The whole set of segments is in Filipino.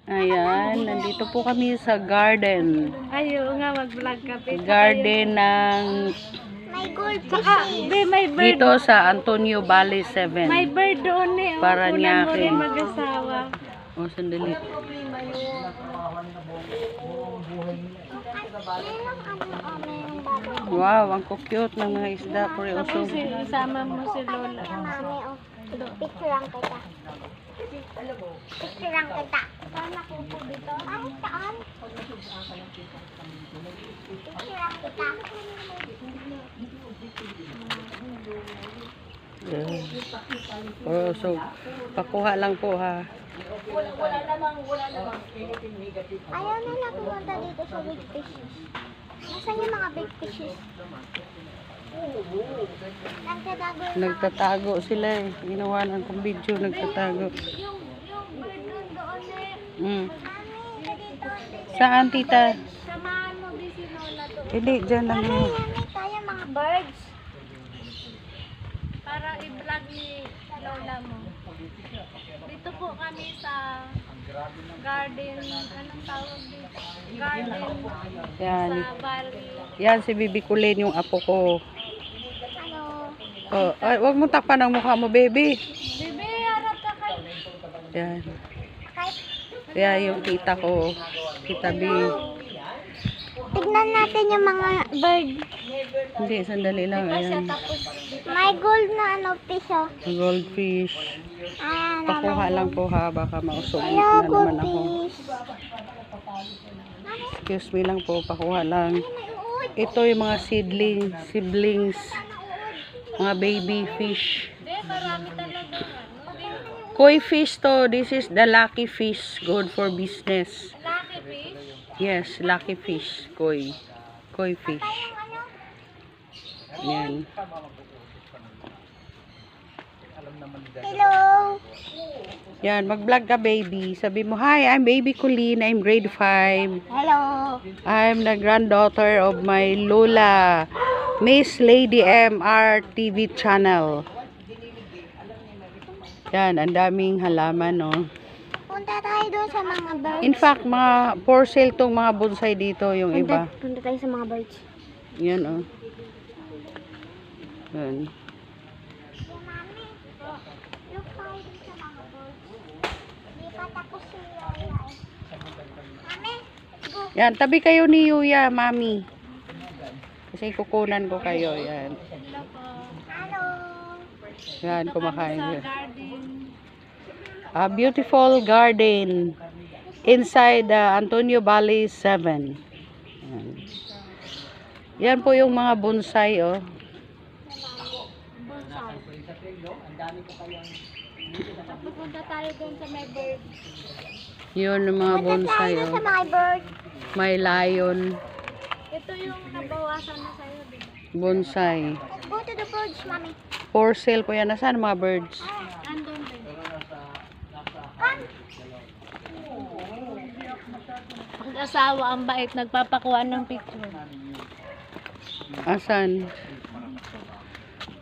Ayan, nandito po kami sa garden. Ayaw nga, mag-vlog ka. Garden ng May gold may bird. dito sa Antonio Valley 7. May bird doon eh. Oh, Paranaque. kunan mo rin mag-asawa. O, sandali. Wow, ang cute ng mga isda. Tapos isama mo si Lola. Picturean kita. Picturean kita. Saan ako po dito? Ay, saan? Picturean kita. Oh, so, pakuha lang po ha. Ayaw nila pumunta dito sa big fishes. Nasaan yung mga big fishes? Nagtatago yung Nagtatago sila eh. Ginawa ng kong video, nagtatago. yung bird doon eh. Mm. Mami, dito. Saan, tita? Samahan mo din si Lola to. Hindi, dyan lang Mami, yun. yan tayo mga birds. Para i-vlog ni Lola mo. Dito po kami sa garden. Anong tawag dito? Garden Yan. sa Valley. Yan, si Bibi Kulin, yung apo ko. Ano? Oh, ay, wag mo takpan ang mukha mo, baby. Bebe, harap ka kay... Yan. Kahit Yan, yung tita ko. Tita B. tignan natin yung mga bird. Hindi, sandali lang. Ayan. May gold na ano, fish oh. Goldfish. Ayan, Pakuha lang po ha, baka mausog hello, na naman gold ako. fish. Excuse me lang po, pakuha lang. May uod. Ito yung mga siblings, mga baby fish. Hindi, marami talaga. Koi fish to, this is the lucky fish, good for business. Lucky fish. Yes, lucky fish, koi. Koi fish. Yan. Hello. Yan, mag-vlog ka baby. Sabi mo, hi, I'm baby Colleen, I'm grade 5. Hello. I'm the granddaughter of my Lola, Miss Lady MR TV channel. Yan, ang daming halaman, no. Punta tayo doon sa mga birds. In fact, mga for sale tong mga bonsai dito, yung iba. Punta tayo sa mga birds. Yan, oh. Yan. Mami, look tayo dun sa mga birds. Di pa tapos si Lola eh. Mami, let's go. Yan, tabi kayo ni Yuya, mami. Kasi kukunan ko kayo, yan. Hello. Yan, kumakain. Sa Yan. garden. A beautiful garden inside the Antonio Valley 7. Yan. Yan po yung mga bonsai, oh. Pupunta tayo doon sa may bird. Yun yung mga Punta bonsai, tayo dun sa oh. mga birds. May lion, Ito yung nabawasan na sa'yo, di ba? bonsai. Let's go to the birds, Mami. For sale po yan. Nasaan mga birds? Andun din. Mag-asawa ang bait, nagpapakuha ng picture. Asan?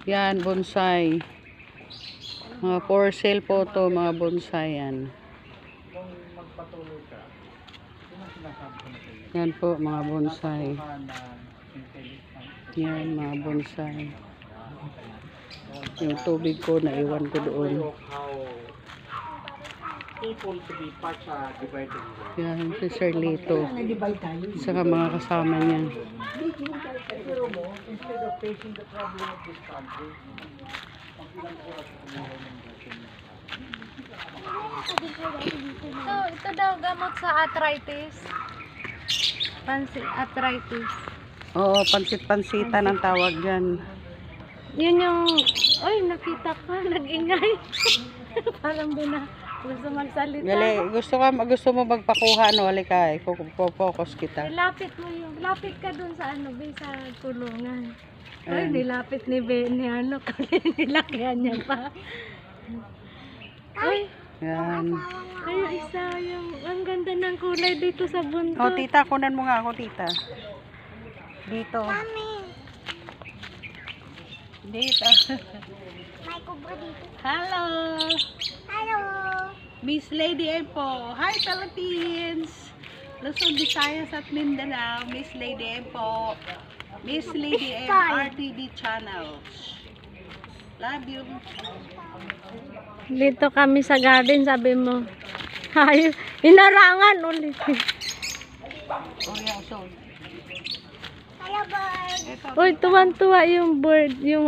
Yan, bonsai. Mga for sale po to, mga bonsai yan. Yan po, mga bonsai. Yan, mga bonsai. Yung tubig ko, naiwan ko doon. Yan, si Sir Lito. Saka mga kasama niya. Ito daw gamot sa arthritis. Arthritis. Oo, pansit-pansitan ang tawag yan. Yun yung, ay nakita ka, nag-ingay. Parang gusto magsalita. Gali, gusto mo magpakuha, no? Halika, focus kita. Lapit ka dun sa ano, be, sa kulungan. Ayan. Ay, nilapit ni ni ano, nilakihan niya pa. Ay, Yan. ay, isa yung, ang ganda ng kulay dito sa buntot. Oh, tita, kunan mo nga ako, tita. Dito. Mami, Dito. may kubra dito. Hello. Hello. Miss Lady M po. Hi Philippines! Luzon, Visayas at Mindanao. Miss Lady M po. Miss Lady M RTV channels. Love you. Dito kami sa garden, sabi mo. Ay, inarangan ulit. Oh yeah, so. Hello, bird. Ito. Uy, tuwan-tuwa yung bird, yung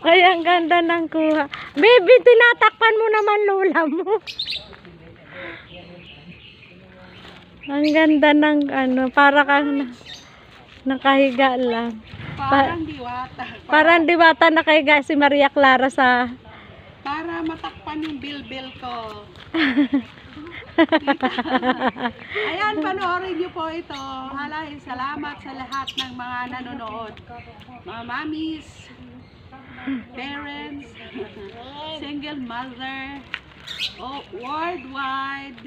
Ay, ang ganda ng kuha. Baby, tinatakpan mo naman lola mo. Ang ganda ng para kang nakahiga lang. Parang diwata. Parang diwata nakahiga si Maria Clara sa... Para matakpan yung bilbil ko. Ayan, panoorin niyo po ito. Halay, salamat sa lahat ng mga nanonood. Mga mamis, parents, single mother, worldwide,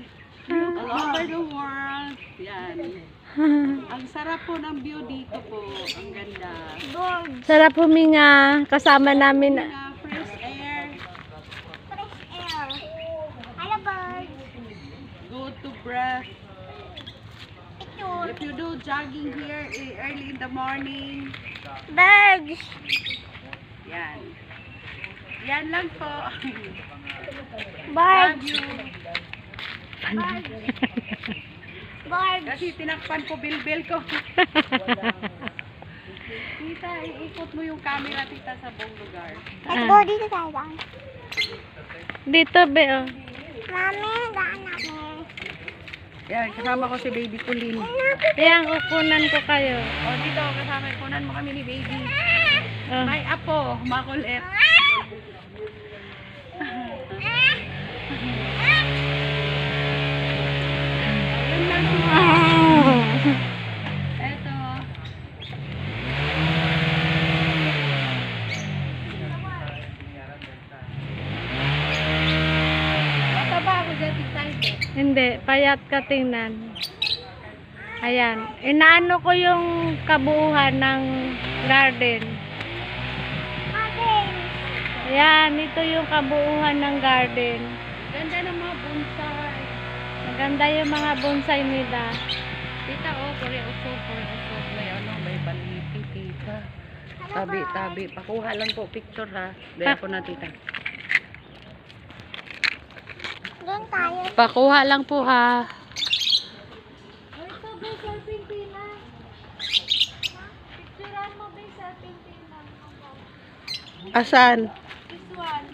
all over the world. Yan. Ang sarap po ng view dito po. Ang ganda. Sarap huminga. Kasama namin. Fresh air. Fresh air. Hello, bird. Good to breath. Picture. If you do jogging here early in the morning, Birds. yan. Yan lang po. Birds. Love you. Birds. Kasi tinakpan ko bilbil ko. Tita, iikot mo yung camera, tita, sa buong lugar. Let's go dito tayo. Dito, be, oh. Mami, daan namin. Yan, kasama ko si baby Kulin. Ayan, kukunan ko kayo. O, dito, kasama kunan mo kami ni baby. Oh. May apo, makulit. Yun lang po. Eto. Mataba ako dyan, tita. Hindi, payat ka tingnan. Ayan. Inaano ko yung kabuuan ng garden. Ayan, ito yung kabuuan ng garden. Ganda ng mga bonsai. Maganda yung mga bonsai nila. Tita, oh, kore usog. May ano, may baliti, tita. Tabi. Pakuha lang po picture, ha. Dahil po na, tita. Doon tayo. Pakuha lang po, ha. Ito, be, serpentina. Picturean mo, be, serpentina. Asan? This one.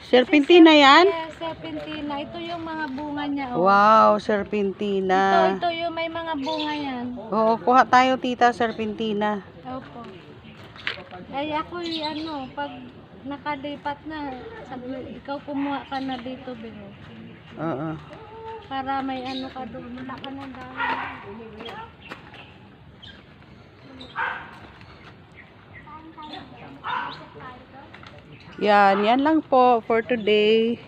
Serpentina yan? Yes, serpentina. Ito yung mga bunga niya, oh. Wow, serpentina. Ito yung may mga bunga yan. Oo, kuha tayo, tita, serpentina. Opo. Ay, ako pag nakalipat na, sabi, ikaw kumuha ka na dito, biro. Oo. Para may ka doon. Wala ka ng dahon. Yan lang po for today.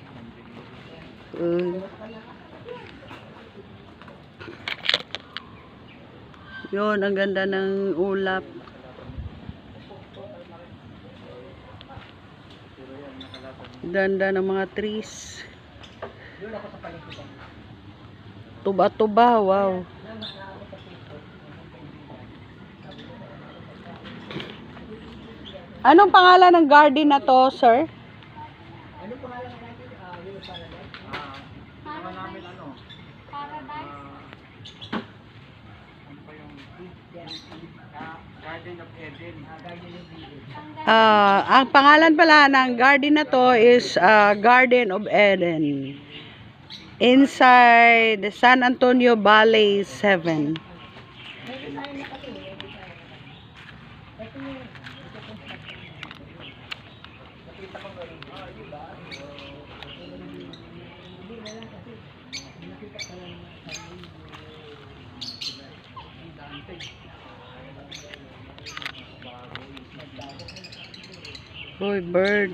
Yun, ang ganda ng ulap. Ganda ng mga trees. Tuba-tuba, wow. Anong pangalan ng garden na to, sir? Ang pangalan pala ng garden na to is Garden of Eden. Inside San Antonio Valley 7. Boy, bird.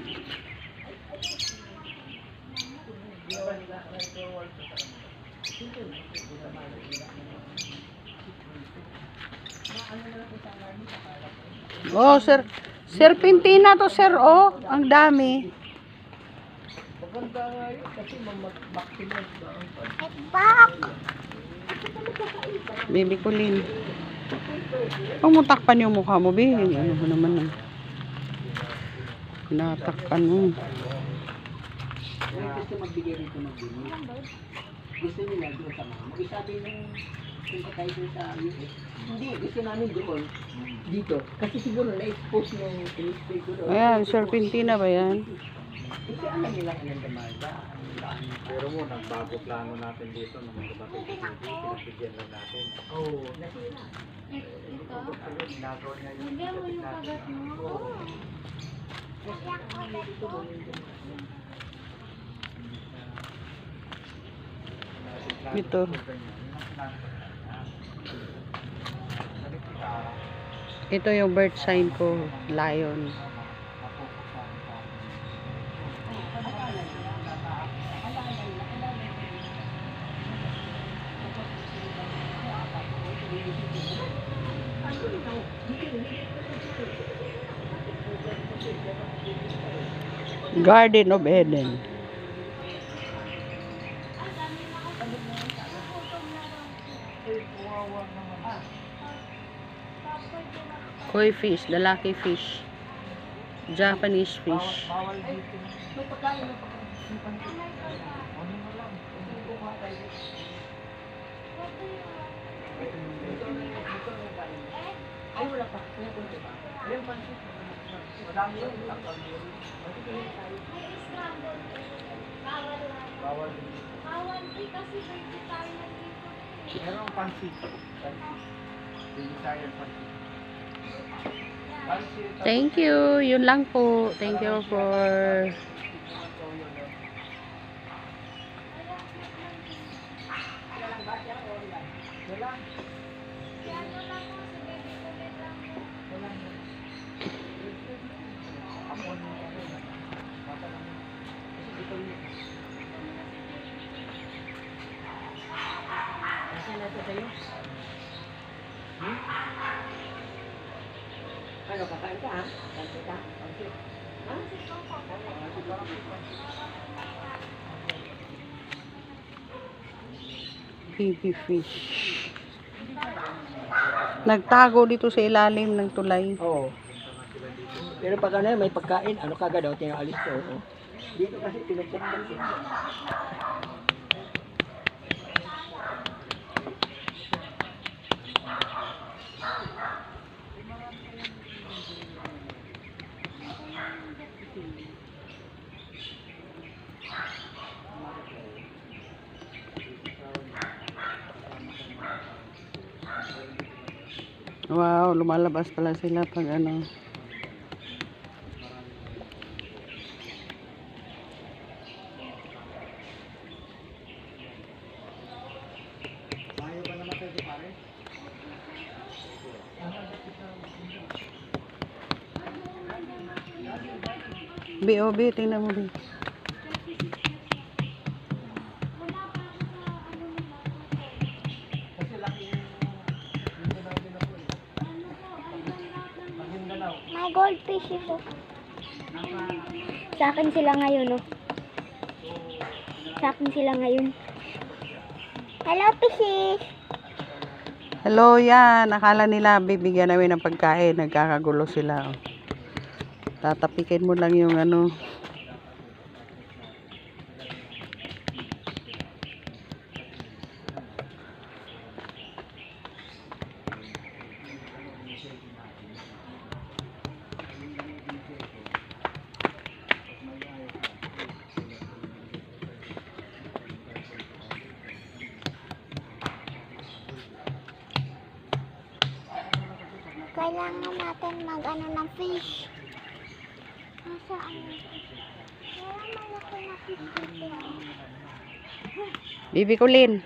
Oh, sir. Serpentina to, sir. Oh, ang dami. Maganda nga yun kasi mag-maximize ba ang It's back. Baby Kulin. Huwag mo takpan yung mukha mo, be. Ano mo naman. Natakpan mo. Kaya gusto magbigay rito ng bini. Gusto nila doon sa mga. Mag-isabi ng punta tayo doon sa US. Hindi, gusto namin doon. Dito. Kasi siguro na-expose ng in-spray ko doon. Ayan, serpentina ba yan? Kasi alam nila kailan damarga. Pero mo, nagbago plano natin dito nung dumating si Bibi, pinagbigyan lang natin. Oo, nasira. Ito. Ginagawa niya yung Lagyan mo yung kagat mo. Ito. Ito yung birth sign ko, lion. Garden of Eden. Koi fish, the lucky fish. Japanese fish. Bawal dito. May pagkain na pagkain. Ano mo lang, hindi ko makain. Ay, wala pa. May punti pa. Ayun, pansit. Madami yun. Bawal dito. Bawal din kasi vegetarian dito. Merong pansit. Vegetarian pansit. Pansit. Thank you. Yun lang po. Thank you for... Wala. Si ano lang mo, si baby kulit lang mo. Kasi nato sa'yo. Ano, kakain ka ha? Pansit ka? Pansit. Ha? Baby fish. Nagtago dito sa ilalim ng tulay. Oo. Pero pag ano, may pagkain, ano kagad daw, tinaalis ko. Oo. Dito kasi pinagpapal ko. Wow, lumalabas pala sila pag ano. B.O.B. tingnan mo, B. May goldfish ito. Sa akin sila ngayon, oh. Sa akin sila ngayon. Hello, fishes! Hello, yan. Akala nila bibigyan namin ng pagkain. Nagkakagulo sila. Oh. Tatapikin mo lang yung ano. Kailangan natin mag-ano ng fish. Nasaan? Wala malaki na fish dito. Bibi Kulin.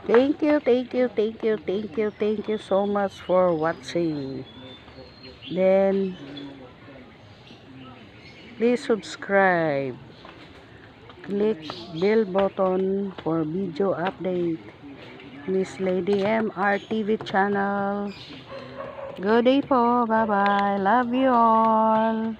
Thank you, thank you, thank you, thank you, thank you so much for watching. Then, please subscribe. Click bell button for video update. Miss Lady M RTV channel. Good day po. Bye-bye. Love you all.